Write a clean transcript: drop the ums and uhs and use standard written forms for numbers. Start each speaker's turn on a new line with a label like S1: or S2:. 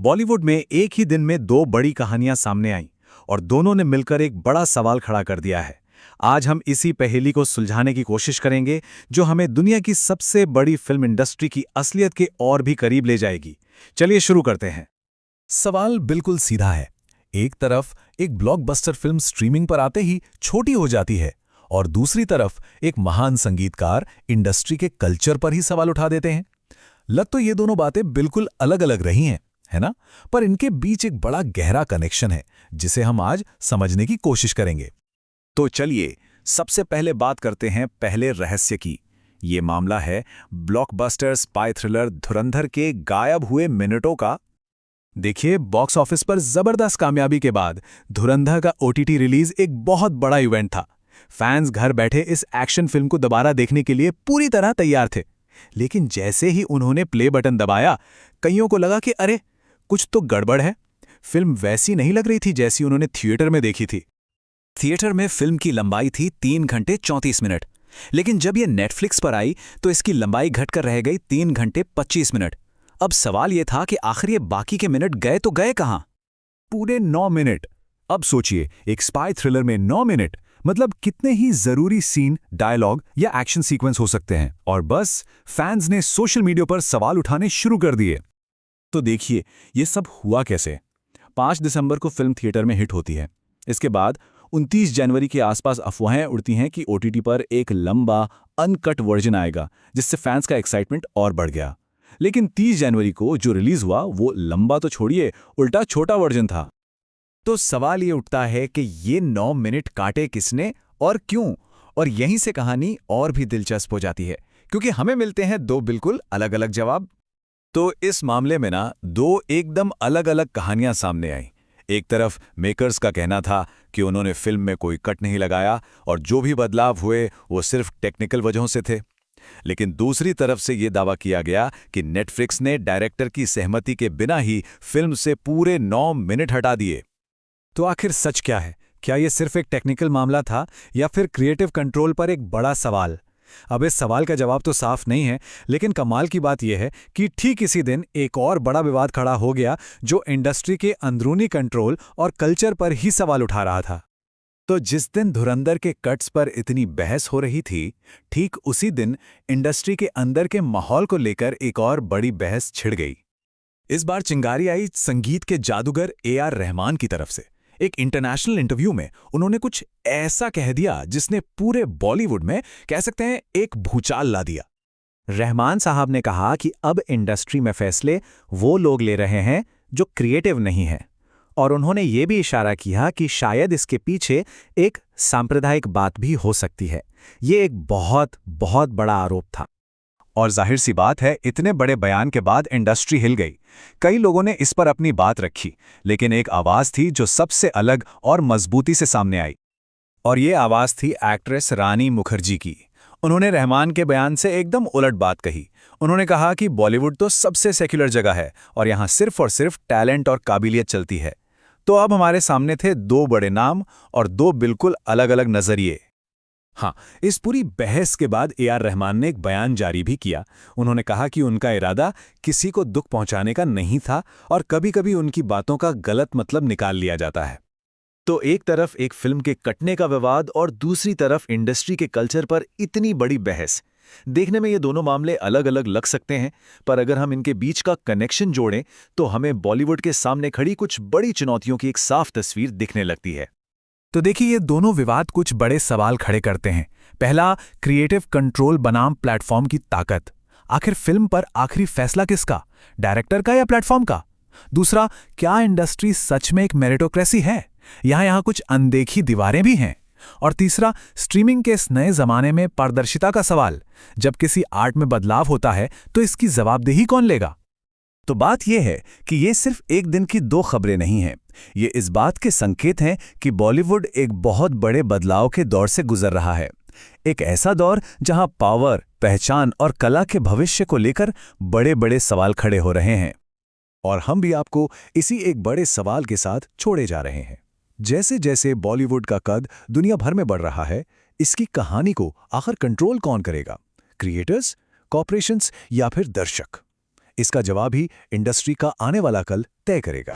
S1: बॉलीवुड में एक ही दिन में दो बड़ी कहानियां सामने आईं और दोनों ने मिलकर एक बड़ा सवाल खड़ा कर दिया है। आज हम इसी पहेली को सुलझाने की कोशिश करेंगे, जो हमें दुनिया की सबसे बड़ी फिल्म इंडस्ट्री की असलियत के और भी करीब ले जाएगी। चलिए शुरू करते हैं।
S2: सवाल बिल्कुल सीधा है। एक तरफ एक ब्लॉकबस्टर फिल्म स्ट्रीमिंग पर आते ही छोटी हो जाती है और दूसरी तरफ एक महान संगीतकार इंडस्ट्री के कल्चर पर ही सवाल उठा देते हैं। लग तो ये दोनों बातें बिल्कुल अलग अलग रही हैं, है ना? पर इनके बीच एक बड़ा गहरा कनेक्शन है, जिसे हम आज समझने की कोशिश करेंगे।
S1: तो चलिए सबसे पहले बात करते हैं पहले रहस्य की। ये मामला है ब्लॉकबस्टर स्पाई थ्रिलर धुरंधर के गायब हुए मिनटों का। देखिए, बॉक्स ऑफिस पर जबरदस्त कामयाबी के बाद धुरंधर का ओटीटी रिलीज एक बहुत बड़ा इवेंट था। फैंस घर बैठे इस एक्शन फिल्म को दोबारा देखने के लिए पूरी तरह तैयार थे। लेकिन जैसे ही उन्होंने प्ले बटन दबाया, कईयों को लगा कि अरे, कुछ तो गड़बड़ है। फिल्म वैसी नहीं लग रही थी जैसी उन्होंने थिएटर में देखी थी।
S3: थिएटर में फिल्म की लंबाई थी 3 घंटे 34 मिनट, लेकिन जब ये नेटफ्लिक्स पर आई तो इसकी लंबाई घटकर रह गई 3 घंटे 25 मिनट। अब सवाल ये था कि आखिर ये बाकी के मिनट गए तो गए कहां?
S2: पूरे 9 मिनट। अब सोचिए, एक स्पाई थ्रिलर में 9 मिनट, मतलब कितने ही जरूरी सीन, डायलॉग या एक्शन सीक्वेंस हो सकते हैं। और बस फैंस ने सोशल मीडिया पर सवाल उठाने शुरू कर दिए।
S1: तो देखिए, ये सब हुआ कैसे। 5 दिसंबर को फिल्म थिएटर में हिट होती है। इसके बाद 29 जनवरी के आसपास अफवाहें उड़ती हैं कि ओटीटी पर एक लंबा अनकट वर्जन आएगा, जिससे फैंस का एक्साइटमेंट और बढ़ गया। लेकिन 30 जनवरी को जो रिलीज हुआ वो लंबा तो छोड़िए, उल्टा छोटा वर्जन था।
S3: तो सवाल ये उठता है कि ये 9 मिनट काटे किसने और क्यों? और यहीं से कहानी और भी दिलचस्प हो जाती है, क्योंकि हमें मिलते हैं दो बिल्कुल अलग अलग जवाब।
S1: तो इस मामले में ना दो एकदम अलग अलग कहानियां सामने आईं। एक तरफ मेकर्स का कहना था कि उन्होंने फिल्म में कोई कट नहीं लगाया और जो भी बदलाव हुए वो सिर्फ टेक्निकल वजहों से थे। लेकिन दूसरी तरफ से ये दावा किया गया कि नेटफ्लिक्स ने डायरेक्टर की सहमति के बिना ही फिल्म से पूरे 9 मिनट हटा दिए।
S2: तो आखिर सच क्या है? क्या ये सिर्फ एक टेक्निकल मामला था या फिर क्रिएटिव कंट्रोल पर एक बड़ा सवाल? अब इस सवाल का जवाब तो साफ नहीं है, लेकिन कमाल की बात यह है कि ठीक इसी दिन एक और बड़ा विवाद खड़ा हो गया, जो इंडस्ट्री के अंदरूनी कंट्रोल और कल्चर पर ही सवाल उठा रहा था।
S1: तो जिस दिन धुरंधर के कट्स पर इतनी बहस हो रही थी, ठीक उसी दिन इंडस्ट्री के अंदर के माहौल को लेकर एक और बड़ी बहस छिड़ गई। इस बार चिंगारी आई संगीत के जादूगर ए.आर. रहमान की तरफ से। एक इंटरनेशनल इंटरव्यू में उन्होंने कुछ ऐसा कह दिया जिसने पूरे बॉलीवुड में, कह सकते हैं, एक भूचाल ला दिया।
S4: रहमान साहब ने कहा कि अब इंडस्ट्री में फैसले वो लोग ले रहे हैं जो क्रिएटिव नहीं हैं, और उन्होंने ये भी इशारा किया कि शायद इसके पीछे एक सांप्रदायिक बात भी हो सकती है। ये एक बहुत बहुत बड़ा आरोप था।
S1: और जाहिर सी बात है, इतने बड़े बयान के बाद इंडस्ट्री हिल गई। कई लोगों ने इस पर अपनी बात रखी, लेकिन एक आवाज़ थी जो सबसे अलग और मजबूती से सामने आई। और ये आवाज़ थी एक्ट्रेस रानी मुखर्जी की। उन्होंने रहमान के बयान से एकदम उलट बात कही। उन्होंने कहा कि बॉलीवुड तो सबसे सेक्युलर जगह है और यहाँ सिर्फ और सिर्फ टैलेंट और काबिलियत चलती है। तो अब हमारे सामने थे दो बड़े नाम और दो बिल्कुल अलग अलग नज़रिए।
S2: हाँ, इस पूरी बहस के बाद ए.आर. रहमान ने एक बयान जारी भी किया। उन्होंने कहा कि उनका इरादा किसी को दुख पहुंचाने का नहीं था और कभी-कभी उनकी बातों का गलत मतलब निकाल लिया जाता है।
S1: तो एक तरफ एक फिल्म के कटने का विवाद और दूसरी तरफ इंडस्ट्री के कल्चर पर इतनी बड़ी बहस। देखने में ये दोनों मामले अलग अलग लग सकते हैं, पर अगर हम इनके बीच का कनेक्शन जोड़ें तो हमें बॉलीवुड के सामने खड़ी कुछ बड़ी चुनौतियों की एक साफ तस्वीर दिखने लगती है।
S2: तो देखिए, ये दोनों विवाद कुछ बड़े सवाल खड़े करते हैं। पहला, क्रिएटिव कंट्रोल बनाम प्लेटफॉर्म की ताकत। आखिर फिल्म पर आखिरी फैसला किसका, डायरेक्टर का या प्लेटफॉर्म का? दूसरा, क्या इंडस्ट्री सच में एक मेरिटोक्रेसी है या यहाँ कुछ अनदेखी दीवारें भी हैं? और तीसरा, स्ट्रीमिंग के इस नए जमाने में पारदर्शिता का सवाल। जब किसी आर्ट में बदलाव होता है तो इसकी जवाबदेही कौन लेगा?
S1: तो बात यह है कि ये सिर्फ एक दिन की दो खबरें नहीं हैं। ये इस बात के संकेत हैं कि बॉलीवुड एक बहुत बड़े बदलाव के दौर से गुजर रहा है। एक ऐसा दौर जहां पावर, पहचान और कला के भविष्य को लेकर बड़े बड़े सवाल खड़े हो रहे हैं। और हम भी आपको इसी एक बड़े सवाल के साथ छोड़े जा रहे हैं। जैसे जैसे बॉलीवुड का कद दुनिया भर में बढ़ रहा है, इसकी कहानी को आखिर कंट्रोल कौन करेगा? क्रिएटर्स, कॉर्पोरेशंस या फिर दर्शक? इसका जवाब ही इंडस्ट्री का आने वाला कल तय करेगा।